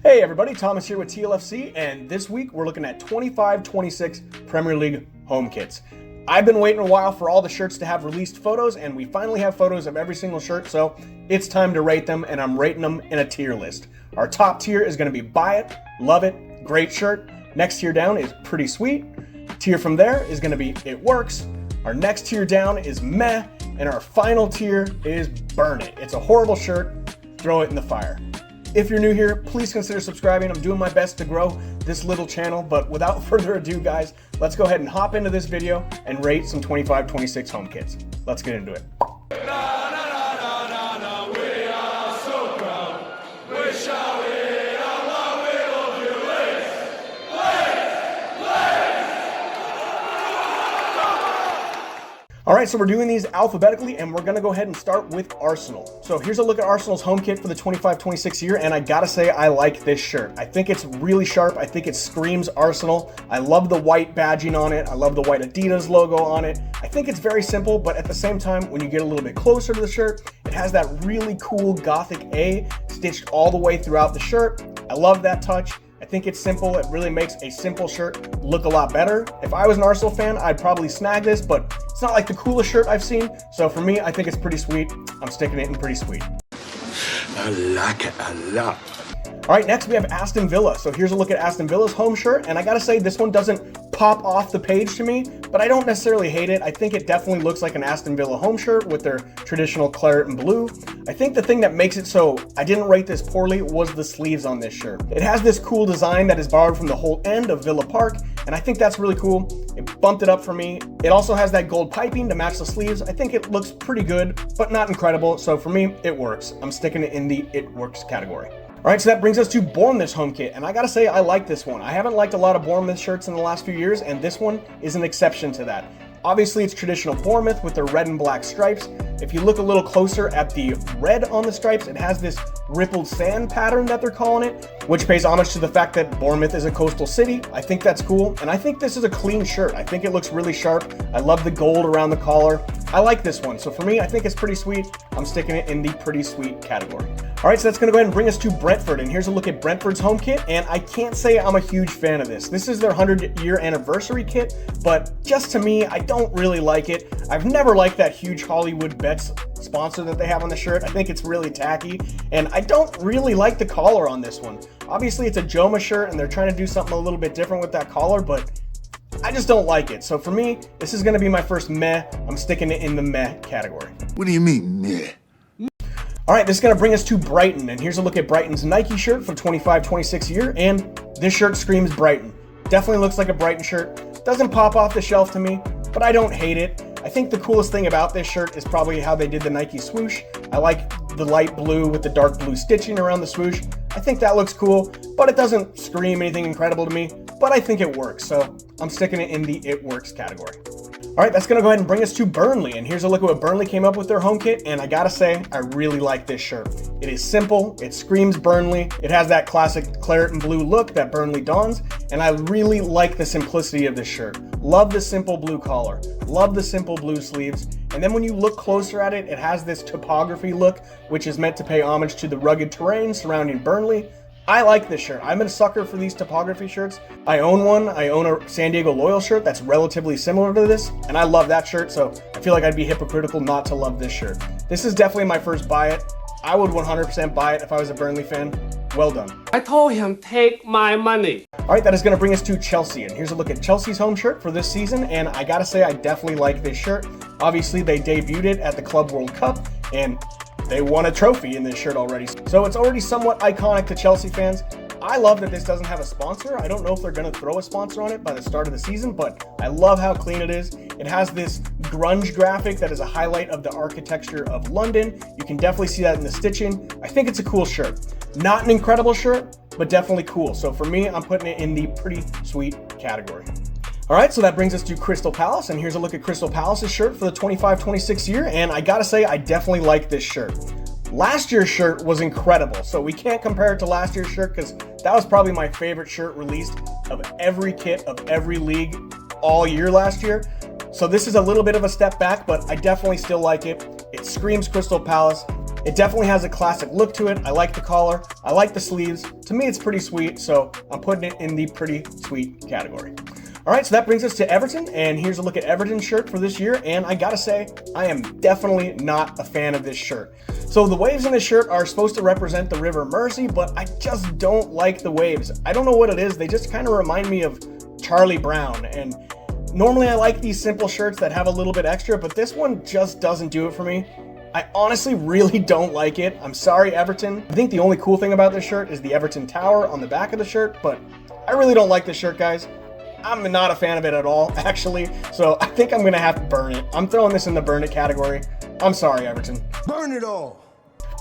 Hey everybody, Thomas here with TLFC, and this week we're looking at 25-26 Premier League home kits. I've been waiting a while for all the shirts to have released photos, and we finally have photos of every single shirt, so it's time to rate them, and I'm rating them in a tier list. Our top tier is going to be buy it, love it, great shirt. Next tier down is pretty sweet. Tier from there is going to be it works. Our next tier down is meh, and our final tier is burn it. It's a horrible shirt, throw it in the fire. If you're new here, please consider subscribing. I'm doing my best to grow this little channel, but without further ado, guys, let's go ahead and hop into this video and rate some 25-26 home kits. Let's get into it. All right, so we're doing these alphabetically, and we're gonna go ahead and start with Arsenal. So here's a look at Arsenal's home kit for the 25-26 year, and I gotta say I like this shirt. I think it's really sharp. I think it screams Arsenal. I love the white badging on it. I love the white Adidas logo on it. I think it's very simple, but at the same time, when you get a little bit closer to the shirt, it has that really cool Gothic A stitched all the way throughout the shirt. I love that touch. I think it's simple. It really makes a simple shirt look a lot better. If I was an Arsenal fan, I'd probably snag this, but it's not like the coolest shirt I've seen. So for me, I think it's pretty sweet. I'm sticking it in pretty sweet. I like it a lot. All right, next we have Aston Villa. So here's a look at Aston Villa's home shirt, and I gotta say this one doesn't pop off the page to me, but I don't necessarily hate it. I think it definitely looks like an Aston Villa home shirt with their traditional claret and blue. I think the thing that makes it so I didn't rate this poorly was the sleeves on this shirt. It has this cool design that is borrowed from the whole end of Villa Park, and I think that's really cool. It bumped it up for me. It also has that gold piping to match the sleeves. I think it looks pretty good, but not incredible. So for me, it works. I'm sticking it in the it works category. All right, so that brings us to Bournemouth's home kit, and I gotta say I like this one. I haven't liked a lot of Bournemouth shirts in the last few years, and this one is an exception to that. Obviously, it's traditional Bournemouth with their red and black stripes. If you look a little closer at the red on the stripes, it has this rippled sand pattern that they're calling it, which pays homage to the fact that Bournemouth is a coastal city. I think that's cool, and I think this is a clean shirt. I think it looks really sharp. I love the gold around the collar. I like this one, so for me, I think it's pretty sweet. I'm sticking it in the pretty sweet category. All right, so that's gonna go ahead and bring us to Brentford, and here's a look at Brentford's home kit, and I can't say I'm a huge fan of this. This is their 100-year anniversary kit, but just to me, I don't really like it. I've never liked that huge Hollywood Bets sponsor that they have on the shirt. I think it's really tacky, and I don't really like the collar on this one. Obviously, it's a Joma shirt, and they're trying to do something a little bit different with that collar, but I just don't like it. So for me, this is gonna be my first meh. I'm sticking it in the meh category. What do you mean, meh? All right, this is gonna bring us to Brighton, and here's a look at Brighton's Nike shirt for 25-26 year, and this shirt screams Brighton. Definitely looks like a Brighton shirt. Doesn't pop off the shelf to me, but I don't hate it. I think the coolest thing about this shirt is probably how they did the Nike swoosh. I like the light blue with the dark blue stitching around the swoosh. I think that looks cool, but it doesn't scream anything incredible to me, but I think it works, so I'm sticking it in the it works category. All right, that's gonna go ahead and bring us to Burnley, and here's a look at what Burnley came up with their home kit, and I gotta say, I really like this shirt. It is simple, it screams Burnley, it has that classic claret and blue look that Burnley dons, and I really like the simplicity of this shirt. Love the simple blue collar, love the simple blue sleeves, and then when you look closer at it, it has this topography look, which is meant to pay homage to the rugged terrain surrounding Burnley. I like this shirt. I'm a sucker for these topography shirts. I own one. I own a San Diego Loyal shirt that's relatively similar to this, and I love that shirt, so I feel like I'd be hypocritical not to love this shirt. This is definitely my first buy it. I would 100% buy it if I was a Burnley fan. Well done. I told him, take my money. All right, that is going to bring us to Chelsea, and here's a look at Chelsea's home shirt for this season, and I gotta say I definitely like this shirt. Obviously, they debuted it at the Club World Cup, and they won a trophy in this shirt already, so it's already somewhat iconic to Chelsea fans. I love that this doesn't have a sponsor. I don't know if they're going to throw a sponsor on it by the start of the season, but I love how clean it is. It has this grunge graphic that is a highlight of the architecture of London. You can definitely see that in the stitching. I think it's a cool shirt. Not an incredible shirt, but definitely cool. So for me, I'm putting it in the pretty sweet category. All right, so that brings us to Crystal Palace, and here's a look at Crystal Palace's shirt for the 25-26 year, and I gotta say, I definitely like this shirt. Last year's shirt was incredible, so we can't compare it to last year's shirt because that was probably my favorite shirt released of every kit of every league all year last year. So this is a little bit of a step back, but I definitely still like it. It screams Crystal Palace. It definitely has a classic look to it. I like the collar. I like the sleeves. To me, it's pretty sweet, so I'm putting it in the pretty sweet category. All right, so that brings us to Everton, and here's a look at Everton's shirt for this year, and I gotta say, I am definitely not a fan of this shirt. So the waves in this shirt are supposed to represent the River Mersey, but I just don't like the waves. I don't know what it is, they just kind of remind me of Charlie Brown, and normally I like these simple shirts that have a little bit extra, but this one just doesn't do it for me. I honestly really don't like it. I'm sorry, Everton. I think the only cool thing about this shirt is the Everton Tower on the back of the shirt, but I really don't like this shirt, guys. I'm not a fan of it at all, actually, so I think I'm gonna have to burn it. I'm throwing this in the burn it category. I'm sorry, Everton. Burn it all.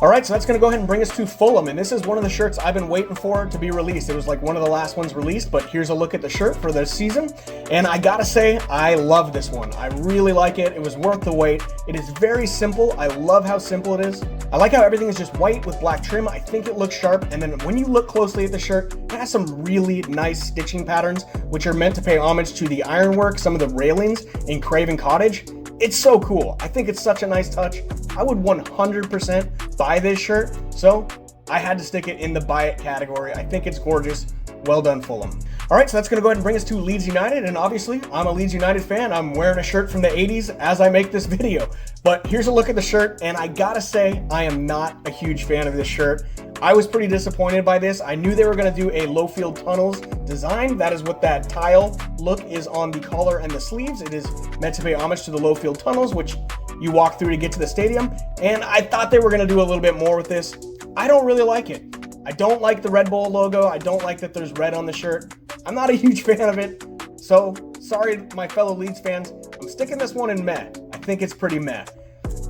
All right, so that's going to go ahead and bring us to Fulham, and this is one of the shirts I've been waiting for to be released. It was like one of the last ones released, but here's a look at the shirt for this season, and I gotta say, I love this one. I really like it. It was worth the wait. It is very simple. I love how simple it is. I like how everything is just white with black trim. I think it looks sharp, and then when you look closely at the shirt, it has some really nice stitching patterns, which are meant to pay homage to the ironwork, some of the railings in Craven Cottage. It's so cool. I think it's such a nice touch. I would 100% buy this shirt, so I had to stick it in the buy it category. I think it's gorgeous. Well done, Fulham. All right, so that's going to go ahead and bring us to Leeds United, and obviously, I'm a Leeds United fan. I'm wearing a shirt from the 80s as I make this video. But here's a look at the shirt, and I gotta say, I am not a huge fan of this shirt. I was pretty disappointed by this. I knew they were going to do a low-field tunnels design. That is what that tile look is on the collar and the sleeves. It is meant to pay homage to the low-field tunnels, which you walk through to get to the stadium. And I thought they were going to do a little bit more with this. I don't really like it. I don't like the Red Bull logo. I don't like that there's red on the shirt. I'm not a huge fan of it. So, sorry, my fellow Leeds fans. I'm sticking this one in meh. I think it's pretty meh.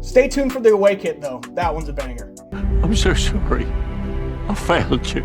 Stay tuned for the away kit, though. That one's a banger. I'm so sorry. I failed you.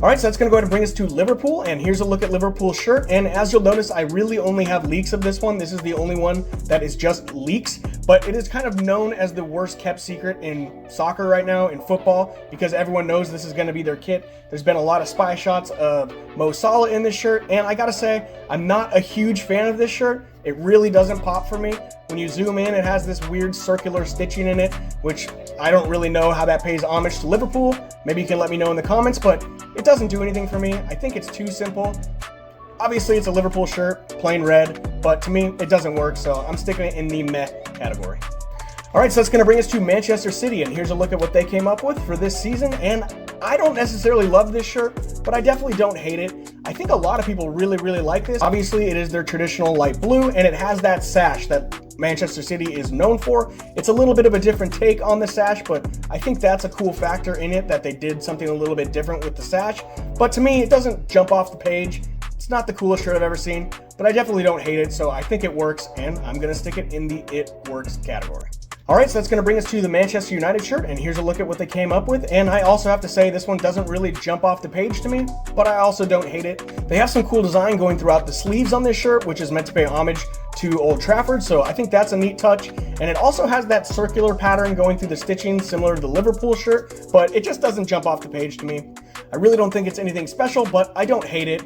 All right, so that's going to go ahead and bring us to Liverpool, and here's a look at Liverpool's shirt. And as you'll notice, I really only have leaks of this one. This is the only one that is just leaks, but it is kind of known as the worst kept secret in soccer right now, in football, because everyone knows this is going to be their kit. There's been a lot of spy shots of Mo Salah in this shirt, and I gotta say, I'm not a huge fan of this shirt. It really doesn't pop for me. When you zoom in, it has this weird circular stitching in it, which I don't really know how that pays homage to Liverpool. Maybe you can let me know in the comments, but it doesn't do anything for me. I think it's too simple. Obviously, it's a Liverpool shirt, plain red, but to me, it doesn't work, so I'm sticking it in the meh category. All right, so that's going to bring us to Manchester City, and here's a look at what they came up with for this season. And I don't necessarily love this shirt, but I definitely don't hate it. I think a lot of people really like this. Obviously, it is their traditional light blue, and it has that sash that Manchester City is known for. It's a little bit of a different take on the sash, but I think that's a cool factor in it, that they did something a little bit different with the sash. But to me, it doesn't jump off the page. It's not the coolest shirt I've ever seen, but I definitely don't hate it, so I think it works, and I'm going to stick it in the it works category. All right, so that's going to bring us to the Manchester United shirt, and here's a look at what they came up with. And I also have to say, this one doesn't really jump off the page to me, but I also don't hate it. They have some cool design going throughout the sleeves on this shirt, which is meant to pay homage to Old Trafford, so I think that's a neat touch. And it also has that circular pattern going through the stitching, similar to the Liverpool shirt, but it just doesn't jump off the page to me. I really don't think it's anything special, but I don't hate it.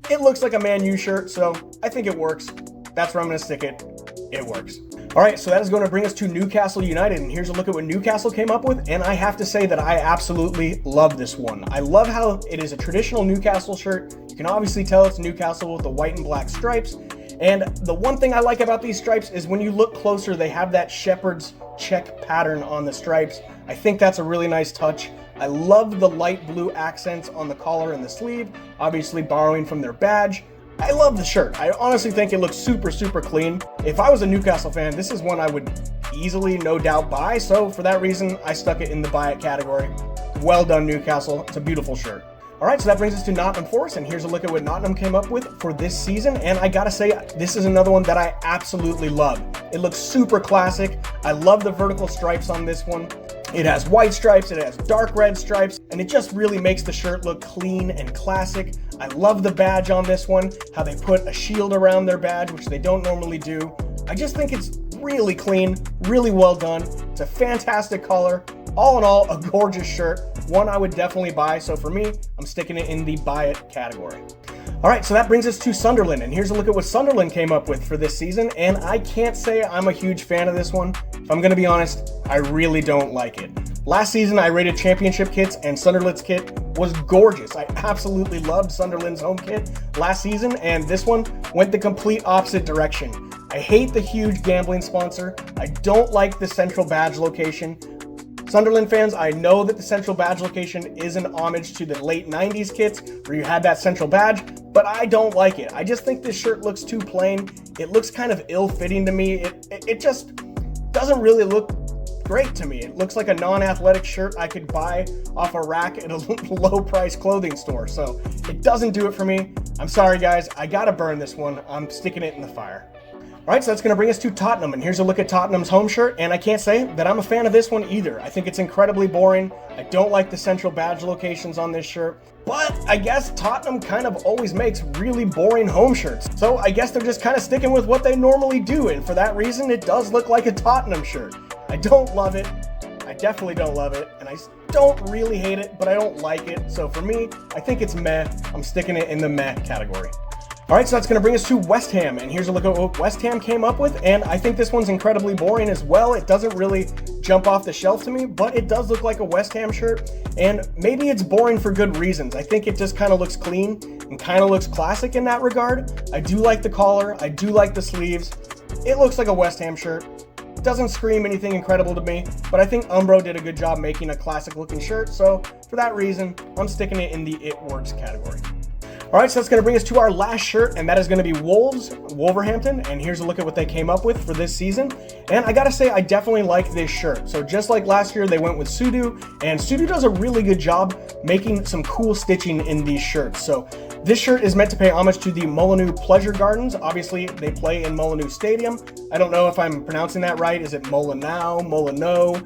It looks like a Man U shirt, so I think it works. That's where I'm going to stick it. It works. All right, so that is going to bring us to Newcastle United, and here's a look at what Newcastle came up with, and I have to say that I absolutely love this one. I love how it is a traditional Newcastle shirt. You can obviously tell it's Newcastle with the white and black stripes, and the one thing I like about these stripes is when you look closer, they have that shepherd's check pattern on the stripes. I think that's a really nice touch. I love the light blue accents on the collar and the sleeve, obviously borrowing from their badge. I love the shirt. I honestly think it looks super clean. If I was a Newcastle fan, this is one I would easily, no doubt, buy. So for that reason, I stuck it in the buy it category. Well done, Newcastle. It's a beautiful shirt. All right, so that brings us to Nottingham Forrest, and here's a look at what Nottingham came up with for this season. And I gotta say, this is another one that I absolutely love. It looks super classic. I love the vertical stripes on this one. It has white stripes, it has dark red stripes, and it just really makes the shirt look clean and classic. I love the badge on this one, how they put a shield around their badge, which they don't normally do. I just think it's really clean, really well done. It's a fantastic color. All in all, a gorgeous shirt. One I would definitely buy, so for me, I'm sticking it in the buy it category. All right, so that brings us to Sunderland, and here's a look at what Sunderland came up with for this season, and I can't say I'm a huge fan of this one. If I'm going to be honest, I really don't like it. Last season, I rated championship kits, and Sunderland's kit was gorgeous. I absolutely loved Sunderland's home kit last season, and this one went the complete opposite direction. I hate the huge gambling sponsor. I don't like the central badge location. Sunderland fans, I know that the central badge location is an homage to the late 90s kits where you had that central badge, but I don't like it. I just think this shirt looks too plain. It looks kind of ill-fitting to me. It just doesn't really look great to me. It looks like a non-athletic shirt I could buy off a rack at a low-price clothing store, so it doesn't do it for me. I'm sorry, guys. I gotta burn this one. I'm sticking it in the fire. All right, so that's going to bring us to Tottenham, and here's a look at Tottenham's home shirt, and I can't say that I'm a fan of this one either. I think it's incredibly boring. I don't like the central badge locations on this shirt, but I guess Tottenham kind of always makes really boring home shirts. So I guess they're just kind of sticking with what they normally do, and for that reason, it does look like a Tottenham shirt. I don't love it. I definitely don't love it, and I don't really hate it, but I don't like it. So for me, I think it's meh. I'm sticking it in the meh category. All right, so that's going to bring us to West Ham, and here's a look at what West Ham came up with, and I think this one's incredibly boring as well. It doesn't really jump off the shelf to me, but it does look like a West Ham shirt, and maybe it's boring for good reasons. I think it just kind of looks clean and kind of looks classic in that regard. I do like the collar. I do like the sleeves. It looks like a West Ham shirt. It doesn't scream anything incredible to me, but I think Umbro did a good job making a classic-looking shirt, so for that reason, I'm sticking it in the It Works category. All right, so that's going to bring us to our last shirt, and that is going to be Wolverhampton, and here's a look at what they came up with for this season. And I got to say, I definitely like this shirt. So just like last year, they went with Sudu, and Sudu does a really good job making some cool stitching in these shirts. So this shirt is meant to pay homage to the Molineux Pleasure Gardens. Obviously, they play in Molineux Stadium. I don't know if I'm pronouncing that right. Is it Molineux?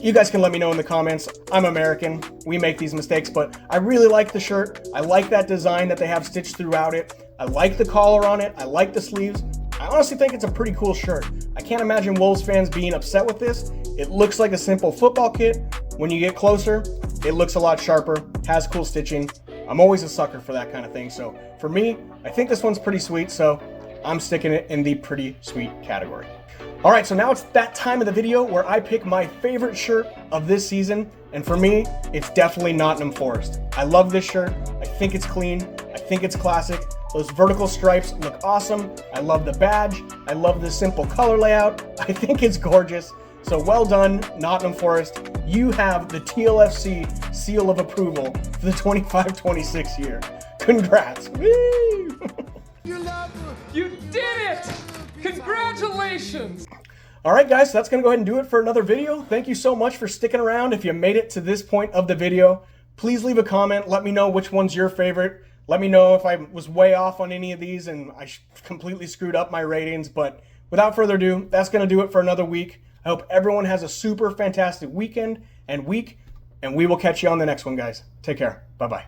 You guys can let me know in the comments. I'm American. We make these mistakes, but I really like the shirt. I like that design that they have stitched throughout it. I like the collar on it. I like the sleeves. I honestly think it's a pretty cool shirt. I can't imagine Wolves fans being upset with this. It looks like a simple football kit. When you get closer, it looks a lot sharper, has cool stitching. I'm always a sucker for that kind of thing. So for me, I think this one's pretty sweet, so I'm sticking it in the pretty sweet category. All right, so now it's that time of the video where I pick my favorite shirt of this season, and for me, it's definitely Nottingham Forrest. I love this shirt. I think it's clean. I think it's classic. Those vertical stripes look awesome. I love the badge. I love the simple color layout. I think it's gorgeous. So well done, Nottingham Forrest. You have the TLFC seal of approval for the 25-26 year. Congrats. Woo! You did it! Congratulations! All right, guys, so that's going to go ahead and do it for another video. Thank you so much for sticking around. If you made it to this point of the video, please leave a comment. Let me know which one's your favorite. Let me know if I was way off on any of these and I completely screwed up my ratings. But without further ado, that's going to do it for another week. I hope everyone has a super fantastic weekend and week, and we will catch you on the next one, guys. Take care. Bye-bye.